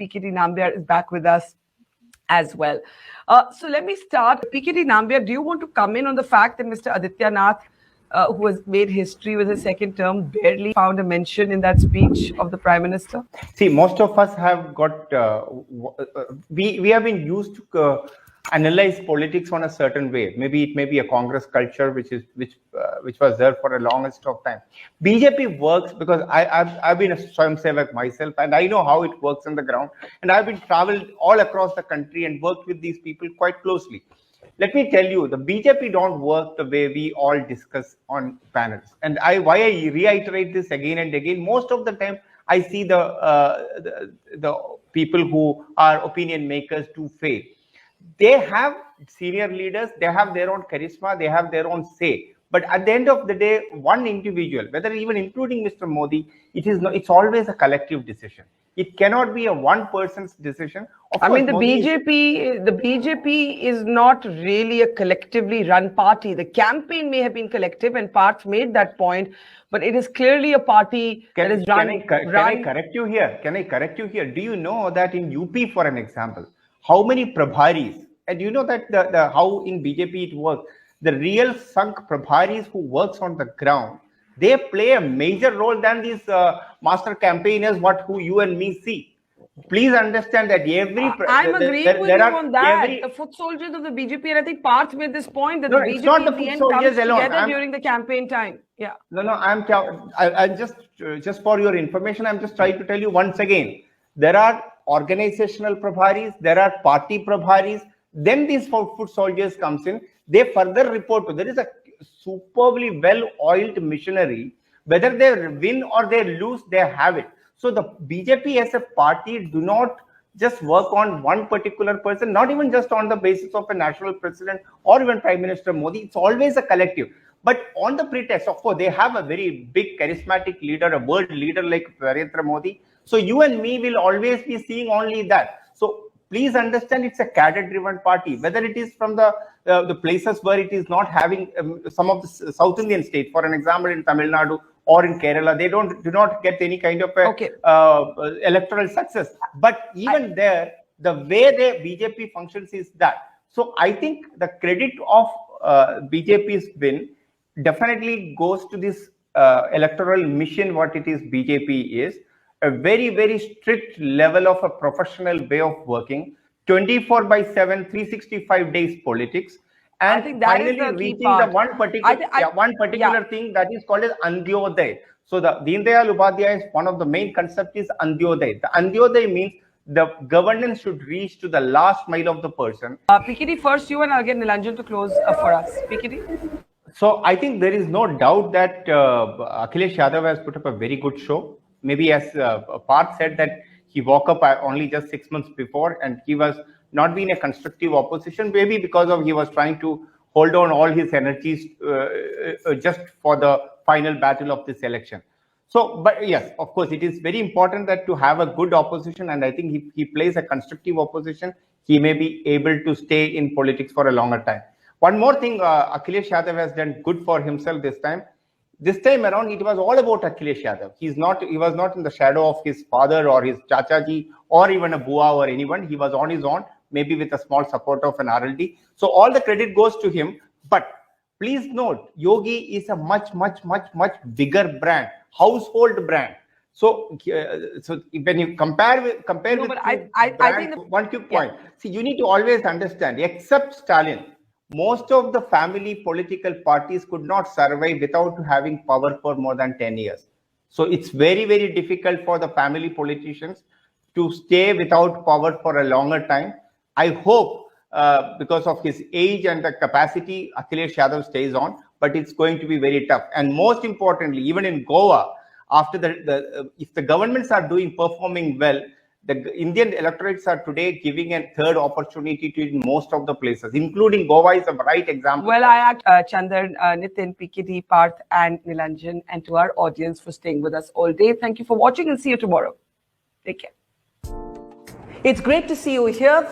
PKD Nambiar is back with us as well. So let me start. PKD Nambiar, do you want to come in on the fact that Mr. Adityanath, who has made history with his second term, barely found a mention in that speech of the Prime Minister? See, most of us have got, we have been used to analyze politics on a certain way. Maybe it may be a Congress culture, which was there for a longest of time. BJP works because I've been a Swayamsevak myself, and I know how it works on the ground. And I've been traveled all across the country and worked with these people quite closely. Let me tell you, the BJP don't work the way we all discuss on panels. And why I reiterate this again and again, most of the time I see the people who are opinion makers to fail. They have senior leaders, they have their own charisma, they have their own say. But at the end of the day, one individual, whether even including Mr. Modi, it's always a collective decision. It cannot be a one person's decision. I mean, the BJP is not really a collectively run party. The campaign may have been collective, and Parth made that point, but it is clearly a party that is run. Can I correct you here? Can I correct you here? Do you know that in UP, for an example, how many prabharis, and you know that how in BJP it works, the real sunk prabharis who works on the ground, they play a major role than these master campaigners, who you and me see. Please understand that I'm agreeing with you on that. The foot soldiers of the BJP, and I think Parth made this point that the BJP in the end comes together during the campaign time. Yeah. No, I'm just for your information, I'm just trying to tell you once again, there are organizational prabharis, there are party prabharis, then these foot soldiers comes in, they further report to, there is a superbly well-oiled machinery, whether they win or they lose, they have it. So the BJP as a party do not just work on one particular person, not even just on the basis of a national president or even Prime Minister Modi. It's always a collective. But on the pretext, of course, they have a very big charismatic leader, a world leader like Narendra Modi. So you and me will always be seeing only that. So please understand, it's a cadre-driven party. Whether it is from the places where it is not having some of the South Indian states, for an example, in Tamil Nadu or in Kerala, they do not get any kind of electoral success. But even there, the way the BJP functions is that. So I think the credit of BJP's win definitely goes to this electoral mission, what it is BJP is. A very, very strict level of a professional way of working, 24/7, 365 days politics, and I think that finally is the reaching part. the one particular thing that is called as Antyodaya. So the Deen Dayal Upadhyaya is one of the main concepts is Antyodaya. The Antyodaya means the governance should reach to the last mile of the person. PKD, first you, and I'll get Nilanjan to close for us. PKD? So I think there is no doubt that Akhilesh Yadav has put up a very good show. Maybe as Parth said that he woke up only just 6 months before, and he was not being a constructive opposition, maybe because of he was trying to hold on all his energies just for the final battle of this election. So, but yes, of course, it is very important that to have a good opposition, and I think he plays a constructive opposition, he may be able to stay in politics for a longer time. One more thing, Akhilesh Yadav has done good for himself this time. This time around, it was all about Akhilesh Yadav. He was not in the shadow of his father or his chachaji or even a bua or anyone. He was on his own, maybe with a small support of an RLD. So all the credit goes to him. But please note, Yogi is a much bigger brand, household brand. So, when you compare with I think one quick point. See, you need to always understand, except Stalin, most of the family political parties could not survive without having power for more than 10 years. So it's very, very difficult for the family politicians to stay without power for a longer time. I hope because of his age and the capacity, Akhilesh Yadav stays on, but it's going to be very tough. And most importantly, even in Goa, after if the governments are performing well, the Indian electorates are today giving a third opportunity to in most of the places, including Goa is a bright example. Well, I ask Chandan, Nitin, PKD, Parth, and Nilanjan, and to our audience for staying with us all day. Thank you for watching, and see you tomorrow. Take care. It's great to see you here.